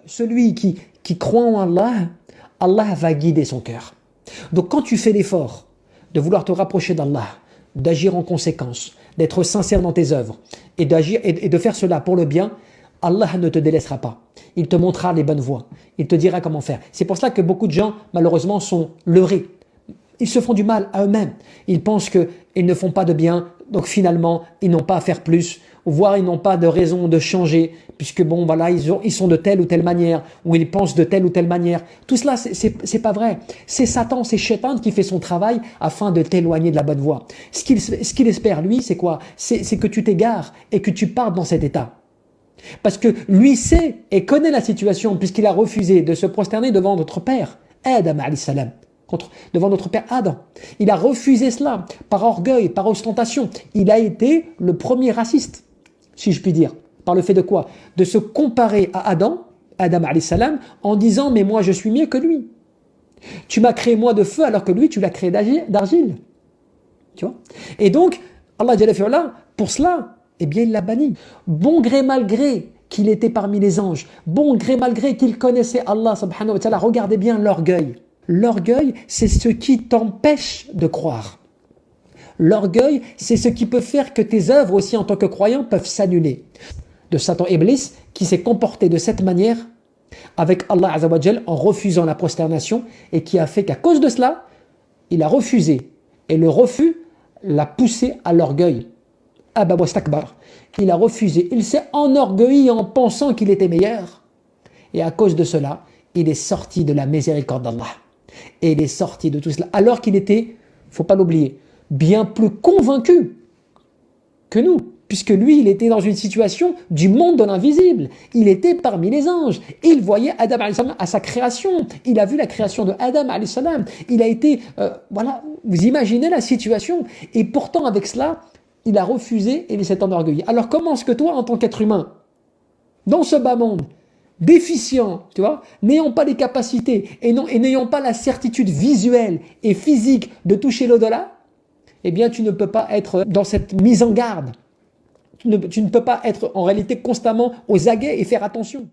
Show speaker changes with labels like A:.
A: Celui qui croit en Allah, Allah va guider son cœur. Donc quand tu fais l'effort de vouloir te rapprocher d'Allah, d'agir en conséquence, d'être sincère dans tes œuvres et d'agir et de faire cela pour le bien, Allah ne te délaissera pas. Il te montrera les bonnes voies. Il te dira comment faire. C'est pour cela que beaucoup de gens, malheureusement, sont leurrés. Ils se font du mal à eux-mêmes. Ils pensent qu'ils ne font pas de bien, donc finalement, ils n'ont pas à faire plus, voire ils n'ont pas de raison de changer, puisque bon, voilà, ils sont de telle ou telle manière, ou ils pensent de telle ou telle manière. Tout cela, c'est pas vrai. C'est Satan, c'est Shaitan qui fait son travail afin de t'éloigner de la bonne voie. Ce qu'il espère, lui, c'est quoi? C'est que tu t'égares et que tu partes dans cet état. Parce que lui sait et connaît la situation, puisqu'il a refusé de se prosterner devant notre père, Adam alayhi salam. Devant notre père Adam. Il a refusé cela par orgueil, par ostentation. Il a été le premier raciste, si je puis dire. Par le fait de quoi? De se comparer à Adam alayhi salam, en disant « mais moi je suis mieux que lui ». Tu m'as créé moi de feu alors que lui tu l'as créé d'argile. Tu vois? Et donc, Allah Jalla fi'ala, pour cela, eh bien il l'a banni. Bon gré mal gré qu'il était parmi les anges, bon gré mal gré qu'il connaissait Allah subhanahu wa ta'ala, regardez bien l'orgueil. L'orgueil, c'est ce qui t'empêche de croire. L'orgueil, c'est ce qui peut faire que tes œuvres aussi en tant que croyant peuvent s'annuler. De Satan Iblis qui s'est comporté de cette manière avec Allah Azza wa Jal en refusant la prosternation et qui a fait qu'à cause de cela, il a refusé. Et le refus l'a poussé à l'orgueil. Aba wastakbar. Il a refusé. Il s'est enorgueilli en pensant qu'il était meilleur. Et à cause de cela, il est sorti de la miséricorde d'Allah. Et il est sorti de tout cela. Alors qu'il était, faut pas l'oublier, bien plus convaincu que nous. Puisque lui, il était dans une situation du monde de l'invisible. Il était parmi les anges. Il voyait Adam alayhi salam à sa création. Il a vu la création de Adam alayhi salam. Il a été, voilà, vous imaginez la situation. Et pourtant, avec cela, il a refusé et il s'est enorgueilli. Alors comment est-ce que toi, en tant qu'être humain, dans ce bas monde, déficient, tu vois, n'ayant pas les capacités et n'ayant pas la certitude visuelle et physique de toucher l'au-delà, eh bien tu ne peux pas être dans cette mise en garde. Tu ne peux pas être en réalité constamment aux aguets et faire attention.